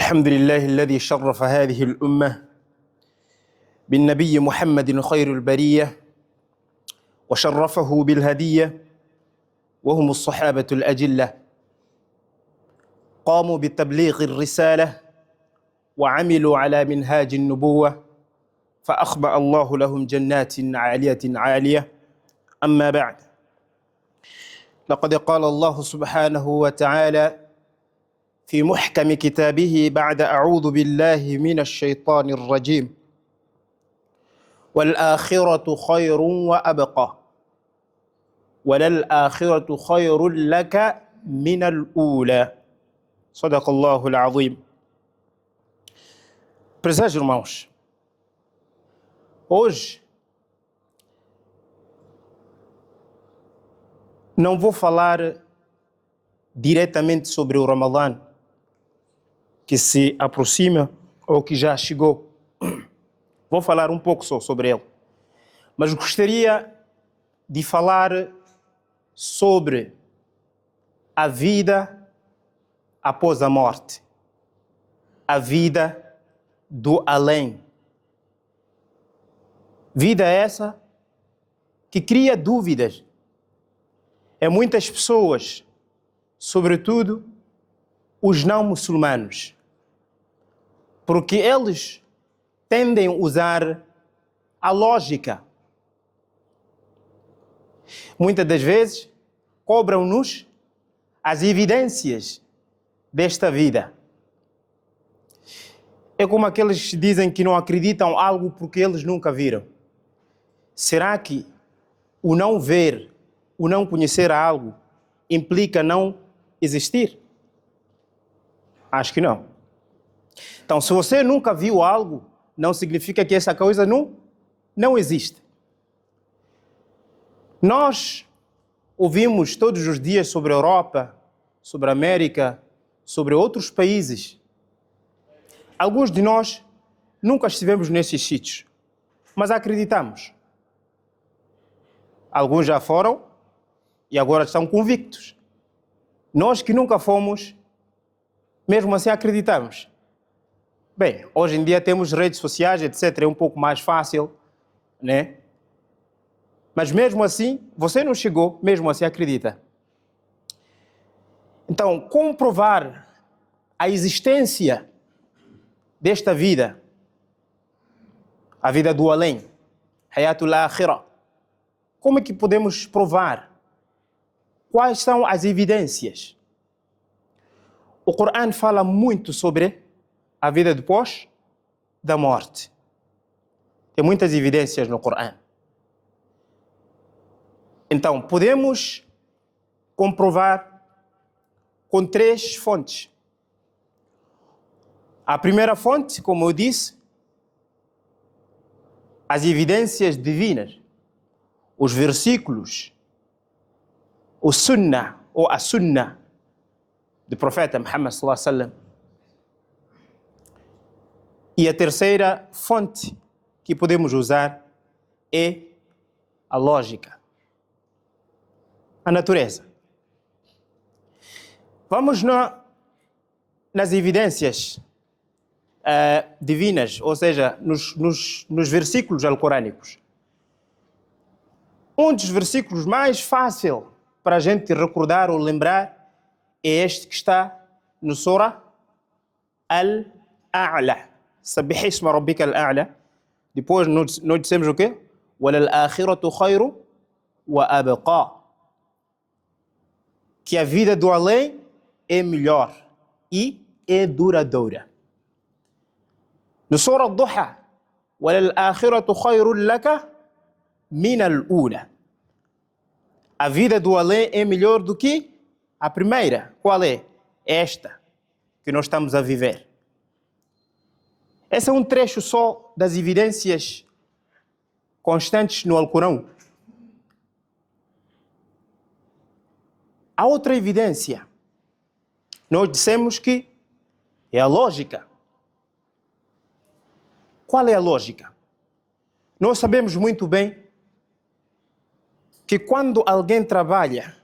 الحمد لله الذي شرف هذه الأمة بالنبي محمد خير البرية وشرفه بالهدية وهم الصحابة الأجلة قاموا بتبليغ الرسالة وعملوا على منهاج النبوة فأخبأ الله لهم جنات عالية عالية. أما بعد، لقد قال الله سبحانه وتعالى في محكم كتابه بعد أعوذ بالله من الشيطان الرجيم: والآخرة خير وأبقى وللآخرة خير لك من الأولى. صدق الله العظيم. Prezados irmãos, hoje não vou falar diretamente sobre o Ramadã que se aproxima ou que já chegou. Vou falar um pouco só sobre ele. Mas gostaria de falar sobre a vida após a morte, a vida do além. Vida essa que cria dúvidas em muitas pessoas, sobretudo os não muçulmanos, porque eles tendem a usar a lógica. Muitas das vezes cobram-nos as evidências desta vida. É como aqueles que dizem que não acreditam em algo porque eles nunca viram. Será que o não ver, o não conhecer algo implica não existir? Acho que não. Então, se você nunca viu algo, não significa que essa coisa não existe. Nós ouvimos todos os dias sobre a Europa, sobre a América, sobre outros países. Alguns de nós nunca estivemos nesses sítios, mas acreditamos. Alguns já foram e agora estão convictos. Nós que nunca fomos, mesmo assim acreditamos. Bem, hoje em dia temos redes sociais, etc. É um pouco mais fácil, né? Mas mesmo assim, você não chegou, mesmo assim acredita. Então, como provar a existência desta vida, a vida do além, Hayatul Akhirah? Como é que podemos provar? Quais são as evidências? O Corão fala muito sobre a vida depois da morte. Tem muitas evidências no Corão. Então, podemos comprovar com 3 fontes. A primeira fonte, como eu disse, as evidências divinas, os versículos, o Sunnah ou a Sunnah do profeta Muhammad sallallahu alaihi wasallam. E a terceira fonte que podemos usar é a lógica, a natureza. Vamos nas evidências divinas, ou seja, nos versículos alcorânicos. Um dos versículos mais fácil para a gente recordar ou lembrar é este que está no Surah Al-A'la. Sabbih isma rabbika al-a'la. Depois nós dissemos o quê? وَلَلْآخِرَةُ خَيْرٌ وَأَبْقَى. Que a vida do além é melhor e é duradoura. No Surah Duha, وَلَلْآخِرَةُ خَيْرٌ لَكَ مِنَ الْأُولَى. A vida do além é melhor do que a primeira. Qual é? Esta que nós estamos a viver. Esse é um trecho só das evidências constantes no Alcorão. A outra evidência, nós dissemos que é a lógica. Qual é a lógica? Nós sabemos muito bem que quando alguém trabalha,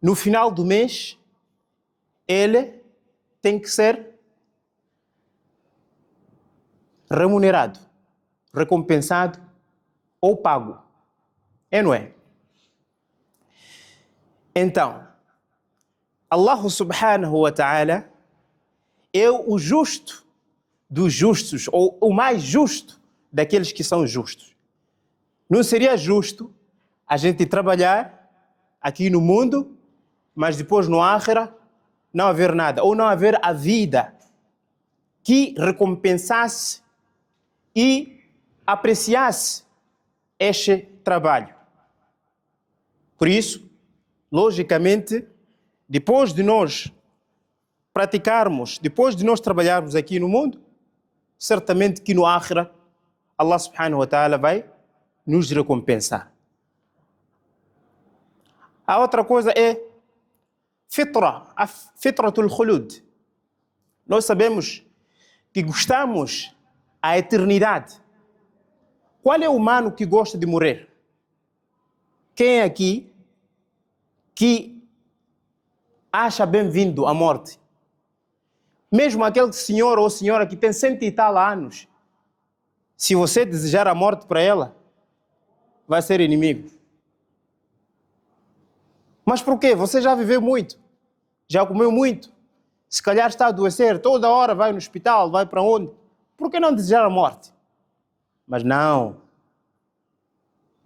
no final do mês, ele tem que ser remunerado, recompensado ou pago. É, não é? Então, Allah subhanahu wa ta'ala é o justo dos justos, ou o mais justo daqueles que são justos. Não seria justo a gente trabalhar aqui no mundo, mas depois no Akhira não haver nada, ou não haver a vida que recompensasse e apreciasse este trabalho. Por isso, logicamente, depois de nós praticarmos, depois de nós trabalharmos aqui no mundo, certamente que no Akhira, Allah subhanahu wa ta'ala vai nos recompensar. A outra coisa é a fitratul khulud. Nós sabemos que gostamos a eternidade. Qual é o humano que gosta de morrer? Quem é aqui que acha bem-vindo a morte? Mesmo aquele senhor ou senhora que tem 100 e tal anos, se você desejar a morte para ela, vai ser inimigo. Mas por quê? Você já viveu muito, já comeu muito, se calhar está a adoecer, toda hora vai no hospital, vai para onde? Por que não desejar a morte? Mas não,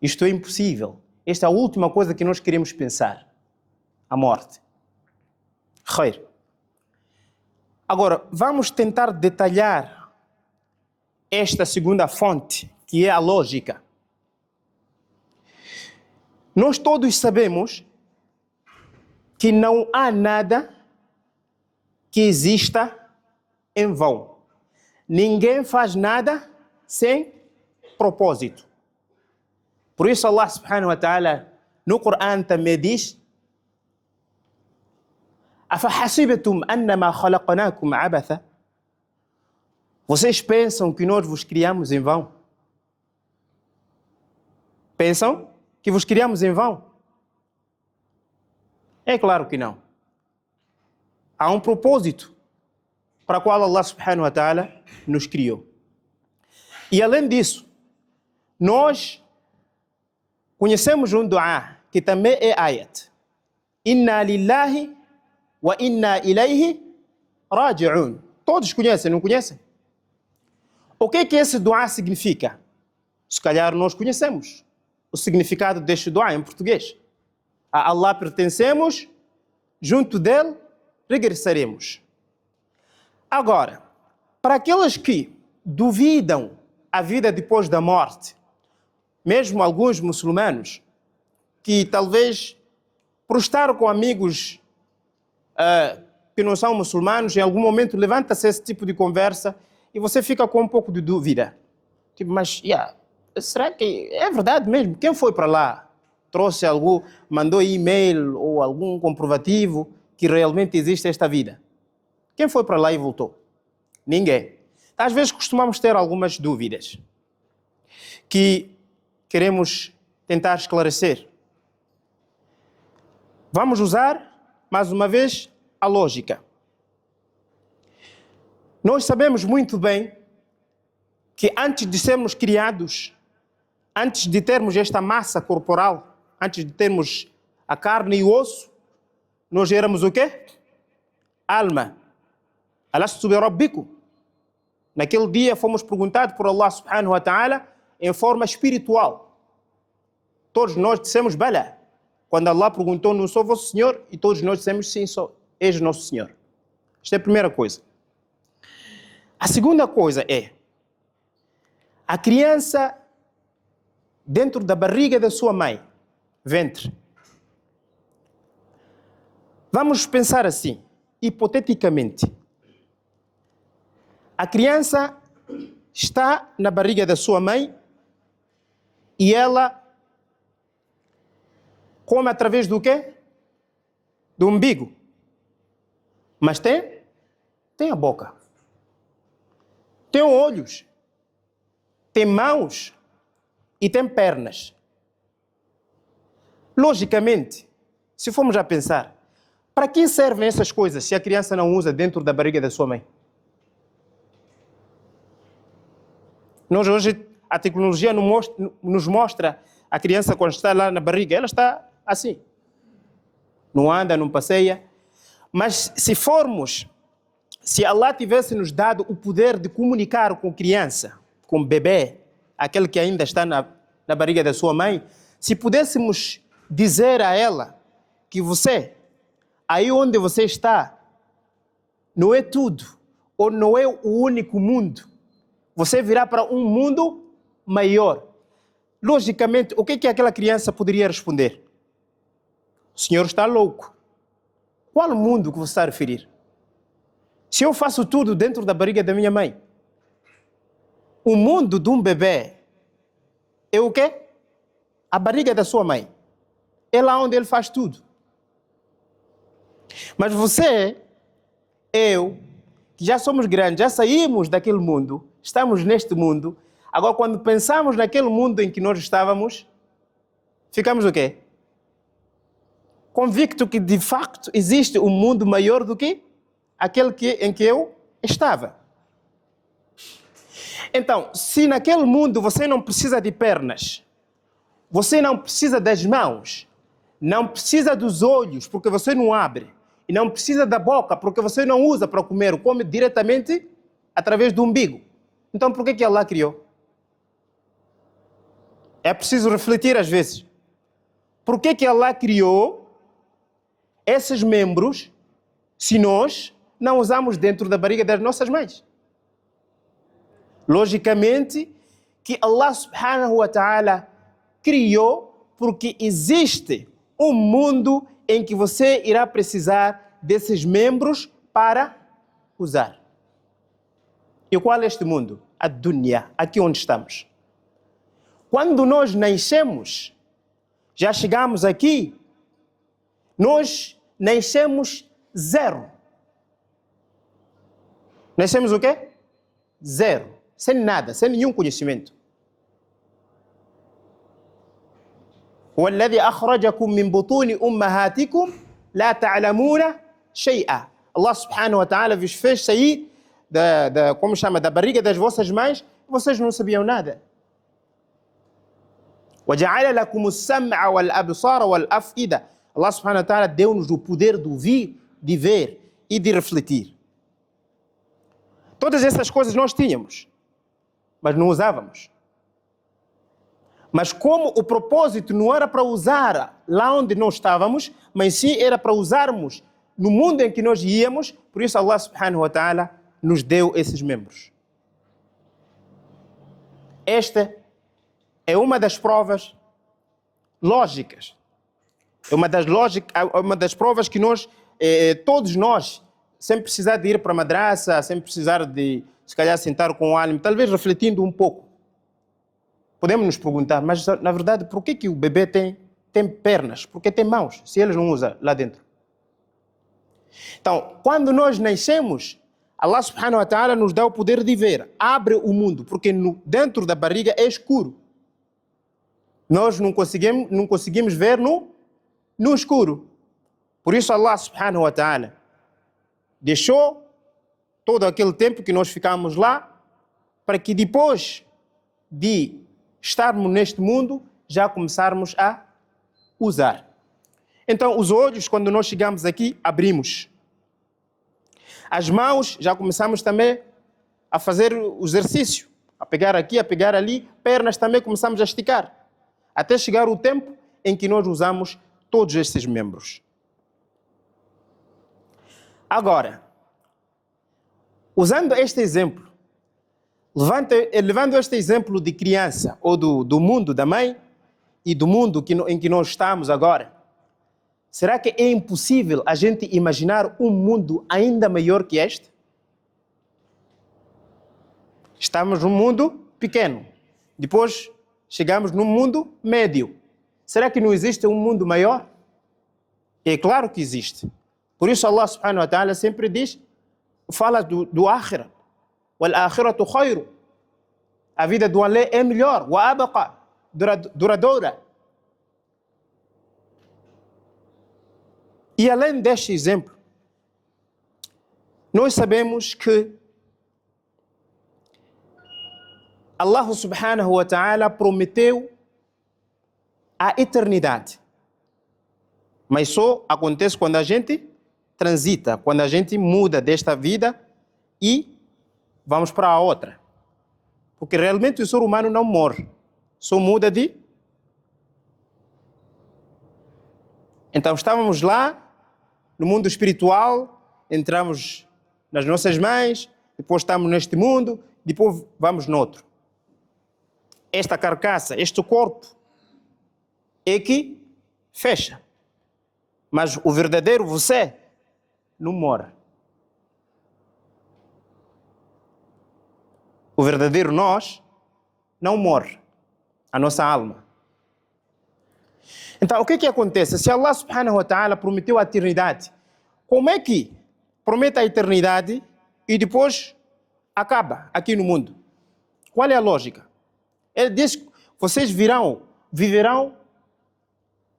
isto é impossível. Esta é a última coisa que nós queremos pensar, a morte. Khair. Agora, vamos tentar detalhar esta segunda fonte, que é a lógica. Nós todos sabemos que não há nada que exista em vão. Ninguém faz nada sem propósito. Por isso Allah subhanahu wa ta'ala no Corão também diz: أَفَحَسِبْتُمْ أَنَّمَا خَلَقْنَاكُمْ عَبَثًا. Vocês pensam que nós vos criamos em vão? Pensam que vos criamos em vão? É claro que não. Há um propósito para o qual Allah subhanahu wa ta'ala nos criou. E além disso, nós conhecemos um dua que também é ayat. Inna lillahi wa inna ilayhi raji'un. Todos conhecem, não conhecem? O que esse dua significa? Se calhar nós conhecemos o significado deste dua em português. A Allah pertencemos, junto dele regressaremos. Agora, para aqueles que duvidam a vida depois da morte, mesmo alguns muçulmanos, que talvez por estar com amigos que não são muçulmanos, em algum momento levanta-se esse tipo de conversa e você fica com um pouco de dúvida. Tipo, mas, será que é verdade mesmo? Quem foi para lá? Trouxe algo, mandou e-mail ou algum comprovativo que realmente existe esta vida? Quem foi para lá e voltou? Ninguém. Às vezes costumamos ter algumas dúvidas que queremos tentar esclarecer. Vamos usar, mais uma vez, a lógica. Nós sabemos muito bem que antes de sermos criados, antes de termos esta massa corporal, antes de termos a carne e o osso, nós éramos o quê? Alma. Alastu bi rabbikum. Naquele dia fomos perguntados por Allah subhanahu wa ta'ala em forma espiritual. Todos nós dissemos bala. Quando Allah perguntou, não sou vosso Senhor? E todos nós dissemos, sim, sou. És nosso Senhor. Esta é a primeira coisa. A segunda coisa é, a criança dentro da barriga da sua mãe, ventre. Vamos pensar assim, hipoteticamente. A criança está na barriga da sua mãe e ela come através do quê? Do umbigo. Mas tem a boca. Tem olhos. Tem mãos e tem pernas. Logicamente, se formos a pensar, Para que servem essas coisas se a criança não usa dentro da barriga da sua mãe? Nós hoje, a tecnologia nos mostra a criança quando está lá na barriga, ela está assim. Não anda, não passeia. Mas se Allah tivesse nos dado o poder de comunicar com criança, com bebê, aquele que ainda está na barriga da sua mãe, se pudéssemos dizer a ela que você, aí onde você está, não é tudo, ou não é o único mundo. Você virá para um mundo maior. Logicamente, o que aquela criança poderia responder? O senhor está louco. Qual mundo que você está a referir? Se eu faço tudo dentro da barriga da minha mãe, o mundo de um bebê é o quê? A barriga da sua mãe. É lá onde ele faz tudo. Mas você, eu, que já somos grandes, já saímos daquele mundo, estamos neste mundo, agora quando pensamos naquele mundo em que nós estávamos, ficamos o quê? Convicto que de facto existe um mundo maior do que aquele em que eu estava. Então, se naquele mundo você não precisa de pernas, você não precisa das mãos, não precisa dos olhos, porque você não abre, e não precisa da boca, porque você não usa para comer, come diretamente através do umbigo. Então, por que Allah criou? É preciso refletir às vezes. Por que Allah criou esses membros se nós não usamos dentro da barriga das nossas mães? Logicamente que Allah subhanahu wa ta'ala criou porque existe um mundo em que você irá precisar desses membros para usar. E qual é este mundo? A dunya, aqui onde estamos. Quando nós nascemos, já chegamos aqui, nós nascemos zero. Nascemos o quê? Zero. Sem nada, sem nenhum conhecimento. وَالَّذِي أَخْرَجَكُم مِّن بُطُونِ أُمَّهَاتِكُمْ لَا تَعْلَمُونَ شَيْئًا. Allah subhanahu wa ta'ala vos fez sair da barriga das vossas mães, vocês não sabiam nada. وَجَعَلَ لَكُمُ السَّمْعَ وَالْأَبْصَارَ وَالْأَفْئِدَةَ. Allah subhanahu wa ta'ala deu-nos o poder de ouvir, de ver e de refletir. Todas essas coisas nós tínhamos, mas não usávamos. Mas como o propósito não era para usar lá onde nós estávamos, mas sim era para usarmos no mundo em que nós íamos, por isso Allah subhanahu wa ta'ala nos deu esses membros. Esta é uma das provas lógicas. É uma das provas que nós, todos nós, sem precisar de ir para a madraça, sem precisar de, se calhar, sentar com o alim, talvez refletindo um pouco, podemos nos perguntar, mas na verdade, por que o bebê tem pernas? Por que tem mãos, se eles não usam lá dentro? Então, quando nós nascemos, Allah subhanahu wa ta'ala nos dá o poder de ver, abre o mundo, porque dentro da barriga é escuro. Nós não conseguimos ver no escuro. Por isso Allah subhanahu wa ta'ala deixou todo aquele tempo que nós ficamos lá, para que depois de estarmos neste mundo, já começarmos a usar. Então, os olhos, quando nós chegamos aqui, abrimos. As mãos, já começamos também a fazer o exercício, a pegar aqui, a pegar ali. Pernas também começamos a esticar, até chegar o tempo em que nós usamos todos estes membros. Agora, usando este exemplo, levando este exemplo de criança, ou do mundo da mãe e do mundo em que nós estamos agora, será que é impossível a gente imaginar um mundo ainda maior que este? Estamos num mundo pequeno, depois chegamos num mundo médio. Será que não existe um mundo maior? É claro que existe. Por isso Allah subhanahu wa ta'ala sempre fala do akhirah. وَالْآخِرَةُ خَيْرٌ. A vida do além é melhor. وَأَبْقَى. Duradoura. E além deste exemplo, nós sabemos que Allah subhanahu wa ta'ala prometeu a eternidade. Mas só acontece quando a gente transita, quando a gente muda desta vida e vamos para a outra. Porque realmente o ser humano não morre, só muda de... Então estávamos lá, no mundo espiritual, entramos nas nossas mães, depois estamos neste mundo, depois vamos no outro. Esta carcaça, este corpo, é que fecha. Mas o verdadeiro você não morre. O verdadeiro nós não morre. A nossa alma. Então, o que acontece? Se Allah subhanahu wa ta'ala prometeu a eternidade, como é que promete a eternidade e depois acaba aqui no mundo? Qual é a lógica? Ele diz que vocês viverão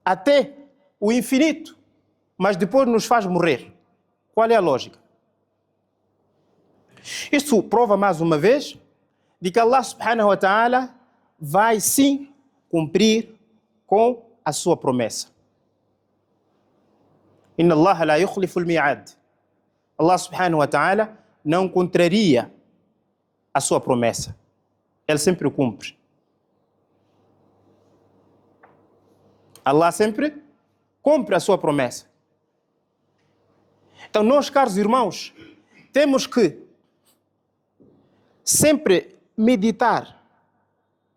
até o infinito, mas depois nos faz morrer. Qual é a lógica? Isto prova mais uma vez de que Allah subhanahu wa ta'ala vai sim cumprir com a sua promessa. Inna Allah la yukhlifu al-mi'ad. Allah subhanahu wa ta'ala não contraria a sua promessa. Ele sempre cumpre. Allah sempre cumpre a sua promessa. Então nós, caros irmãos, temos que sempre meditar,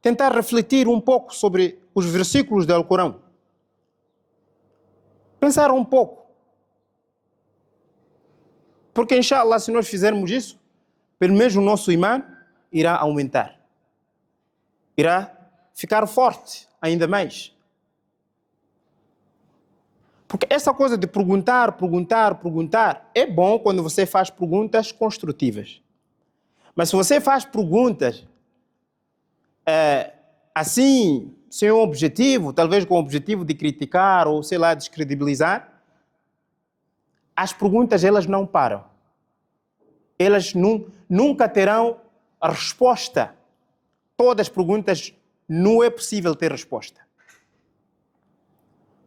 tentar refletir um pouco sobre os versículos do Alcorão. Pensar um pouco. Porque, inshallah, se nós fizermos isso, pelo menos o nosso imã irá aumentar. Irá ficar forte ainda mais. Porque essa coisa de perguntar, é bom quando você faz perguntas construtivas. Mas se você faz perguntas assim, sem um objetivo, talvez com o objetivo de criticar ou, sei lá, descredibilizar, as perguntas elas não param. Elas nunca terão a resposta. Todas as perguntas não é possível ter resposta.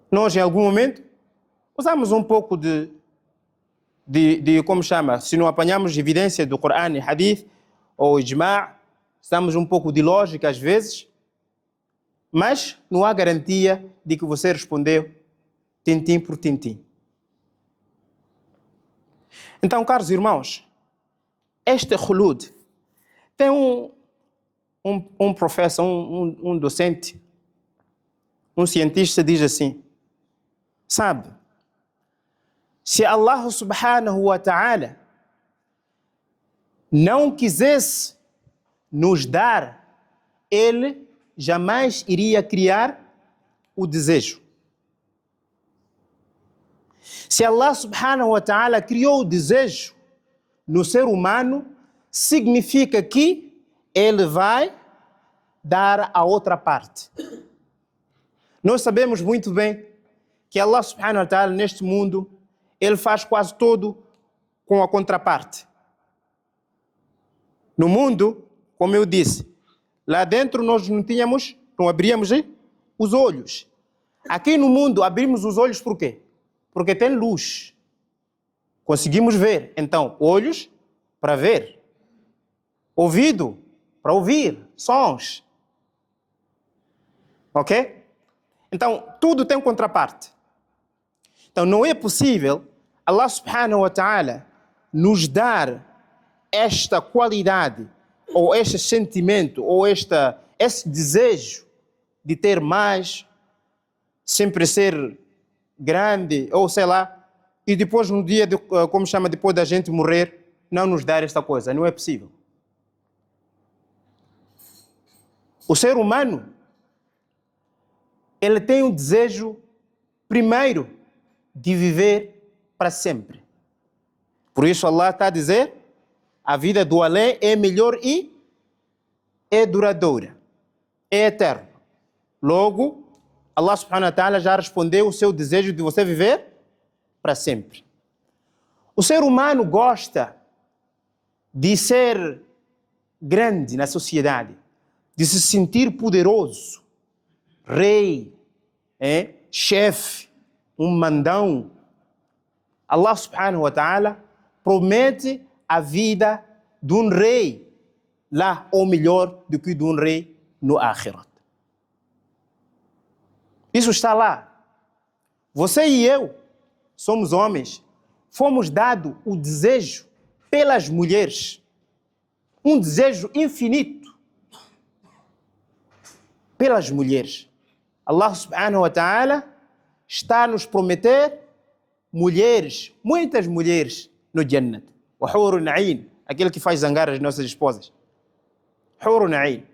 Nós, em algum momento, usamos um pouco de como chama, se não apanhamos evidência do Corão e Hadith, ou Ijma', usamos um pouco de lógica às vezes, mas não há garantia de que você respondeu tintim por tintim. Então, caros irmãos, este khulud tem um professor, um docente, um cientista diz assim, sabe, se Allah subhanahu wa ta'ala não quisesse nos dar, ele jamais iria criar o desejo. Se Allah subhanahu wa ta'ala criou o desejo no ser humano, significa que ele vai dar a outra parte. Nós sabemos muito bem que Allah subhanahu wa ta'ala neste mundo, ele faz quase todo com a contraparte. No mundo, como eu disse, lá dentro nós não abríamos os olhos. Aqui no mundo abrimos os olhos por quê? Porque tem luz. Conseguimos ver. Então, olhos para ver. Ouvido para ouvir. Sons. Ok? Então, tudo tem contraparte. Então, não é possível Allah subhanahu wa ta'ala nos dar esta qualidade, ou este sentimento, ou esse desejo de ter mais, sempre ser grande, ou sei lá, e depois no dia, como chama, depois da gente morrer, não nos dar esta coisa. Não é possível. O ser humano, ele tem um desejo, primeiro, de viver para sempre. Por isso Allah está a dizer, a vida do além é melhor e é duradoura, é eterna. Logo, Allah subhanahu wa ta'ala já respondeu o seu desejo de você viver para sempre. O ser humano gosta de ser grande na sociedade, de se sentir poderoso, rei, chefe, um mandão. Allah subhanahu wa ta'ala promete a vida de um rei lá, ou melhor do que de um rei no Akhirat. Isso está lá. Você e eu somos homens, fomos dados o desejo pelas mulheres, um desejo infinito pelas mulheres. Allah subhanahu wa ta'ala está a nos prometer mulheres, muitas mulheres no Jannat. O Hurun Ain, aquele que faz zangar as nossas esposas. Hurun Ain,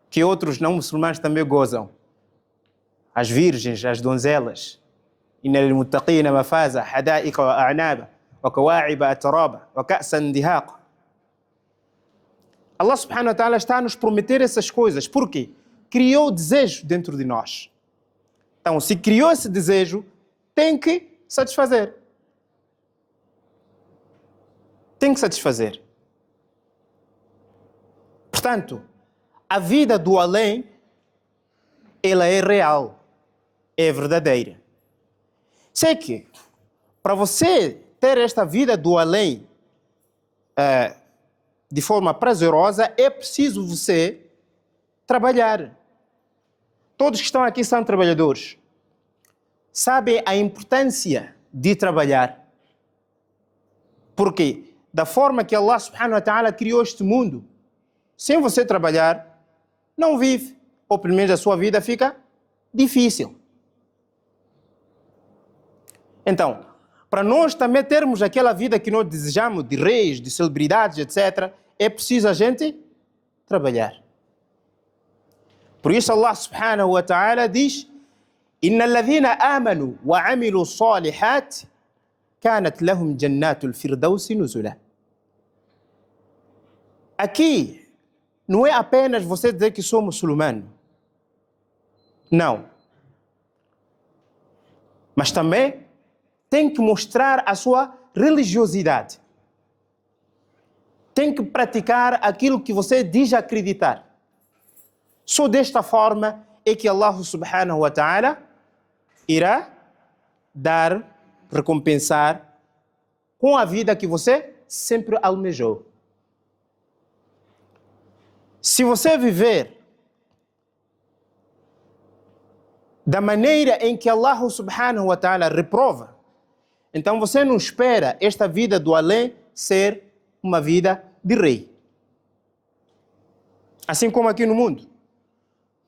que outros não muçulmanos também gozam. As virgens, as donzelas. Inna lilmuttaqina mafaza, hada'iqa wa a'naba, wa kawa'iba ataraba, wa ka'san dihaq. Allah subhanahu wa ta'ala está a nos prometer essas coisas. Por quê? Criou o desejo dentro de nós. Então, se criou esse desejo, tem que satisfazer. Tem que satisfazer. Portanto, a vida do além, ela é real, é verdadeira. Sei que, para você ter esta vida do além de forma prazerosa, é preciso você trabalhar. Todos que estão aqui são trabalhadores. Sabem a importância de trabalhar. Porque da forma que Allah subhanahu wa ta'ala criou este mundo, sem você trabalhar, não vive. Ou pelo menos a sua vida fica difícil. Então, para nós também termos aquela vida que nós desejamos, de reis, de celebridades, etc., é preciso a gente trabalhar. Por isso Allah subhanahu wa ta'ala diz: Inna alladhina amanu wa amilu salihat kanat lahum jannatul firdausi nuzula. Aqui não é apenas você dizer que sou muçulmano. Não. Mas também tem que mostrar a sua religiosidade. Tem que praticar aquilo que você diz acreditar. Só desta forma é que Allah subhanahu wa ta'ala irá dar, recompensar com a vida que você sempre almejou. Se você viver da maneira em que Allah subhanahu wa ta'ala reprova, então você não espera esta vida do além ser uma vida de rei. Assim como aqui no mundo.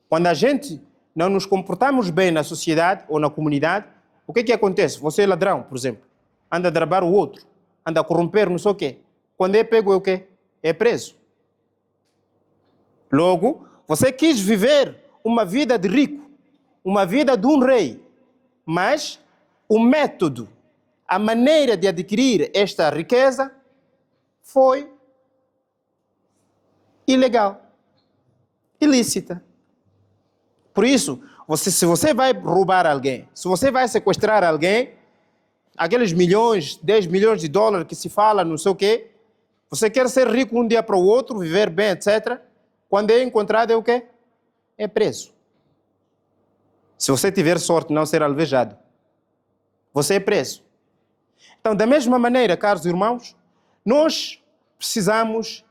Quando a gente não nos comportamos bem na sociedade ou na comunidade, o que acontece? Você é ladrão, por exemplo, anda a drabar o outro, anda a corromper não sei o quê. Quando é pego é o quê? É preso. Logo, você quis viver uma vida de rico, uma vida de um rei, mas o método, a maneira de adquirir esta riqueza foi ilegal, ilícita. Por isso, se você vai roubar alguém, se você vai sequestrar alguém, aqueles milhões, 10 milhões de dólares que se fala, não sei o quê, você quer ser rico um dia para o outro, viver bem, etc. Quando é encontrado é o quê? É preso. Se você tiver sorte de não ser alvejado, você é preso. Então, da mesma maneira, caros irmãos, nós precisamos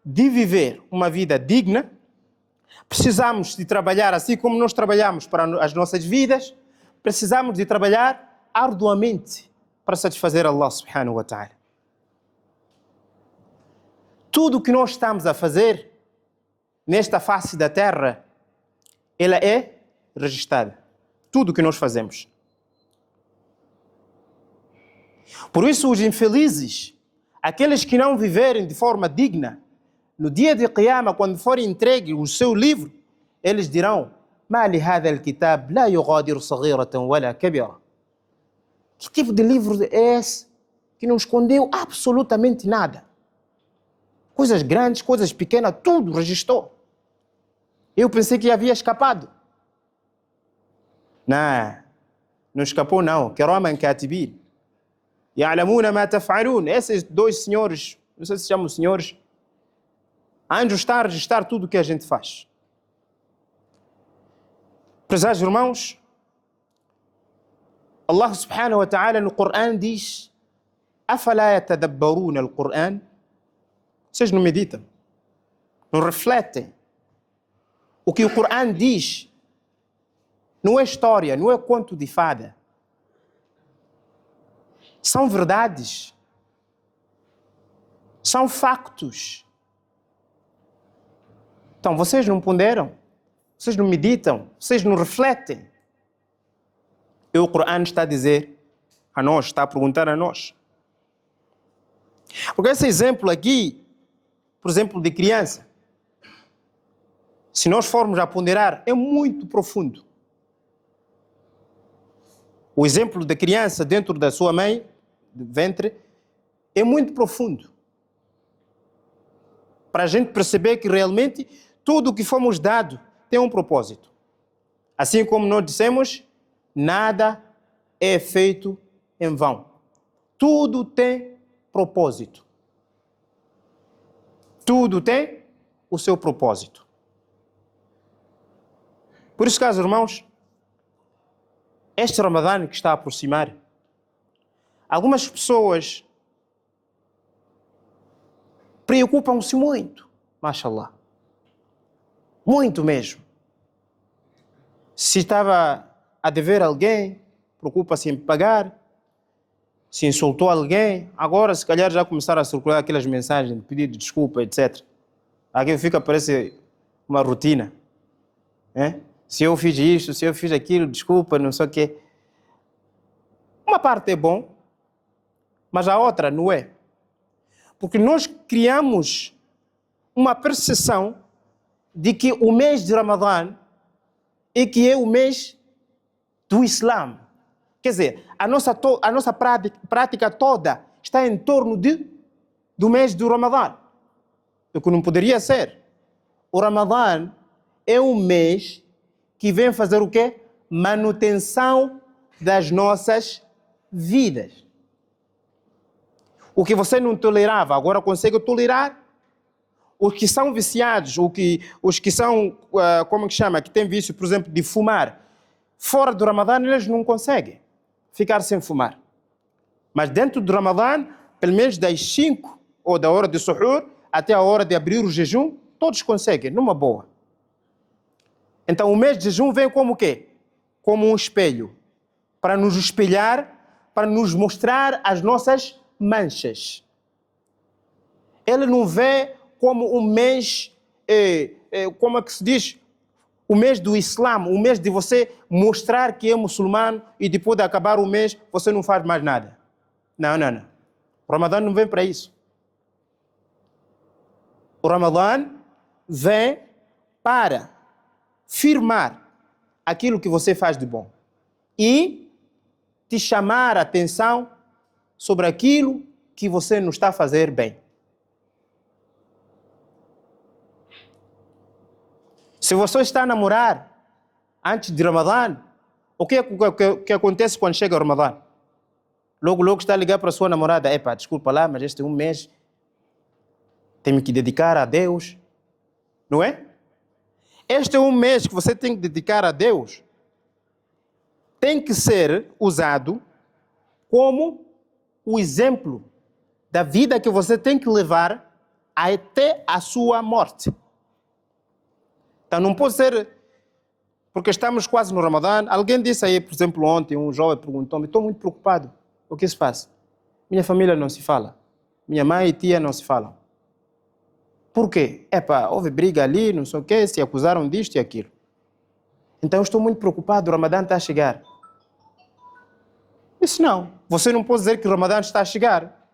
de viver uma vida digna, precisamos de trabalhar assim como nós trabalhamos para as nossas vidas, precisamos de trabalhar arduamente para satisfazer Allah subhanahu wa ta'ala. Tudo o que nós estamos a fazer nesta face da terra, ela é registrada. Tudo o que nós fazemos. Por isso, os infelizes, aqueles que não viverem de forma digna, no dia de Qiyamah, quando forem entregues o seu livro, eles dirão: Ma li hadha al-kitab la yughadiru saghiratan wala kabira. Que tipo de livro é esse que não escondeu absolutamente nada? Coisas grandes, coisas pequenas, tudo registrou. Eu pensei que havia escapado. Não. Não escapou, não. Kiraman katibin. Ya'lamuna ma taf'alun. Esses dois senhores, não sei se chamam senhores, anjos está a registrar tudo o que a gente faz. Prezados irmãos, Allah subhanahu wa ta'ala no Coran diz: Afala yatadabbaruna al-Quran? Vocês não meditam, não refletem. O que o Coran diz não é história, não é conto de fada. São verdades. São factos. Então, vocês não ponderam, vocês não meditam, vocês não refletem. E o Coran está a dizer a nós, está a perguntar a nós. Porque esse exemplo aqui, por exemplo, de criança, se nós formos a ponderar, é muito profundo. O exemplo da criança dentro da sua mãe, do ventre, é muito profundo. Para a gente perceber que realmente tudo o que fomos dado tem um propósito. Assim como nós dissemos, nada é feito em vão. Tudo tem propósito. Tudo tem o seu propósito. Por isso, caros irmãos, este Ramadã que está a aproximar, algumas pessoas preocupam-se muito, mashallah, muito mesmo. Se estava a dever alguém, preocupa-se em pagar. Se insultou alguém, agora se calhar já começaram a circular aquelas mensagens de pedido de desculpa, etc. Aqui fica, parece uma rotina. Se eu fiz isto, se eu fiz aquilo, desculpa, não sei o quê. Uma parte é bom, mas a outra não é. Porque nós criamos uma percepção de que o mês de Ramadã é que é o mês do Islã. Quer dizer, a nossa prática toda está em torno do mês do Ramadã. O que não poderia ser. O Ramadã é um mês que vem fazer o quê? Manutenção das nossas vidas. O que você não tolerava, agora consegue tolerar. Os que são viciados, os que são, como que chama, que têm vício, por exemplo, de fumar, fora do Ramadã, eles não conseguem ficar sem fumar. Mas dentro do Ramadã, pelo menos das 5 ou da hora de suhur até a hora de abrir o jejum, todos conseguem, numa boa. Então o mês de jejum vem como o quê? Como um espelho, para nos espelhar, para nos mostrar as nossas manchas. Ele não vê como um mês, como é que se diz? O mês do Islã, o mês de você mostrar que é muçulmano e depois de acabar o mês você não faz mais nada. Não, não, não. O Ramadã não vem para isso. O Ramadã vem para firmar aquilo que você faz de bom e te chamar a atenção sobre aquilo que você não está a fazer bem. Se você está a namorar antes de Ramadã, o que acontece quando chega o Ramadã? Logo está a ligar para a sua namorada. Epá, desculpa lá, mas este é um mês, tenho que dedicar a Deus. Não é? Este é um mês que você tem que dedicar a Deus. Tem que ser usado como o exemplo da vida que você tem que levar até a sua morte. Então não pode ser, porque estamos quase no Ramadã. Alguém disse aí, por exemplo, ontem, um jovem perguntou-me, estou muito preocupado, o que se passa? Minha família não se fala, minha mãe e tia não se falam. Por quê? Houve briga ali, não sei o quê, se acusaram disto e aquilo. Então eu estou muito preocupado, o Ramadã está a chegar. Isso não, você não pode dizer que o Ramadã está a chegar.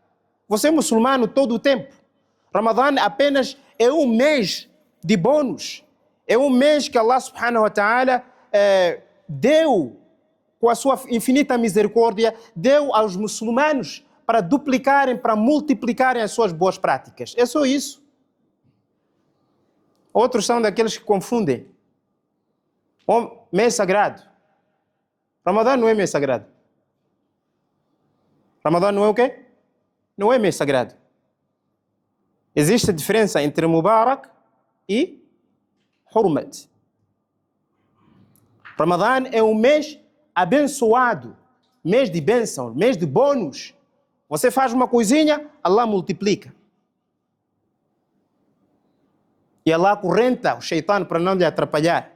Você é muçulmano todo o tempo. Ramadã apenas é um mês de bônus. É um mês que Allah subhanahu wa ta'ala deu, com a sua infinita misericórdia, deu aos muçulmanos para duplicarem, para multiplicarem as suas boas práticas. É só isso. Outros são daqueles que confundem. O mês sagrado. Ramadã não é mês sagrado. Ramadã não é o quê? Não é mês sagrado. Existe a diferença entre Mubarak e Hurmat. Ramadã é um mês abençoado, mês de bênção, mês de bônus. Você faz uma coisinha, Allah multiplica. E Allah correnta o Shaitan para não lhe atrapalhar.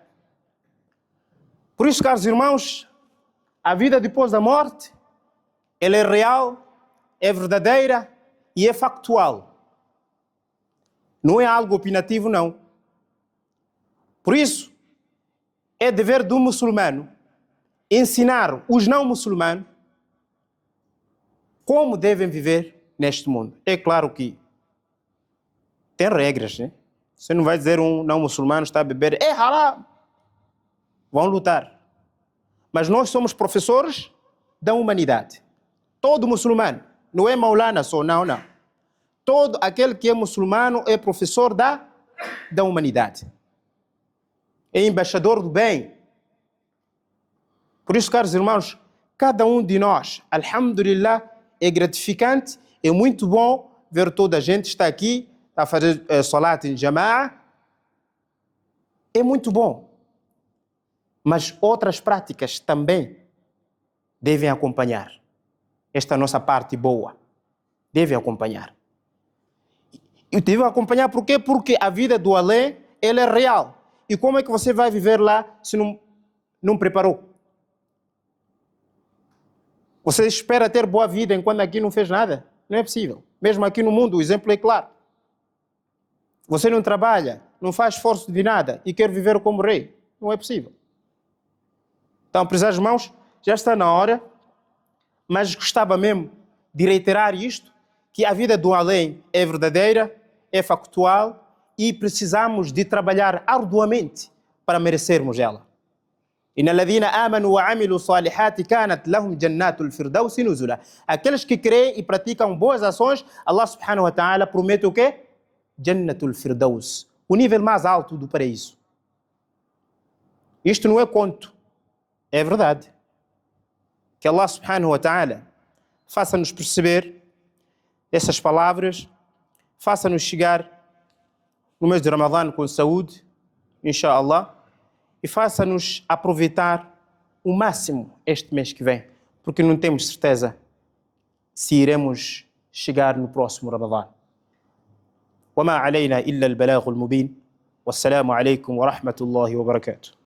Por isso, caros irmãos, a vida depois da morte, ela é real, é verdadeira e é factual. Não é algo opinativo, não. Por isso, é dever do muçulmano ensinar os não muçulmanos como devem viver neste mundo. É claro que tem regras, né? Você não vai dizer um não muçulmano está a beber, é haram. Vão lutar. Mas nós somos professores da humanidade. Todo muçulmano, não é Maulana só, não. Todo aquele que é muçulmano é professor da humanidade. É embaixador do bem. Por isso, caros irmãos, cada um de nós, alhamdulillah, é gratificante, é muito bom ver toda a gente está aqui, está a fazer salat em jama'a. É muito bom. Mas outras práticas também devem acompanhar. Esta nossa parte boa. Devem acompanhar. E devem acompanhar por quê? Porque a vida do além, ela é real. E como é que você vai viver lá se não preparou? Você espera ter boa vida enquanto aqui não fez nada? Não é possível. Mesmo aqui no mundo, o exemplo é claro. Você não trabalha, não faz esforço de nada e quer viver como rei. Não é possível. Então, prezados irmãos, já está na hora, mas gostava mesmo de reiterar isto, que a vida do além é verdadeira, é factual e precisamos de trabalhar arduamente para merecermos ela. إن الذين آمنوا وعملوا الصالحات كانت لهم جنات الفردوس نزلا. Aqueles que creem e praticam boas ações, Allah subhanahu wa ta'ala promete o quê? Jannatul Firdaus, o nível mais alto do paraíso. Isto não é conto, é verdade. Que Allah subhanahu wa ta'ala faça-nos perceber essas palavras, faça-nos chegar no mês de Ramadã com saúde, inshallah, e faça-nos aproveitar o máximo este mês que vem, porque não temos certeza se iremos chegar no próximo Ramadã. وما علينا إلا البلاغ المبين والسلام عليكم ورحمة الله وبركاته.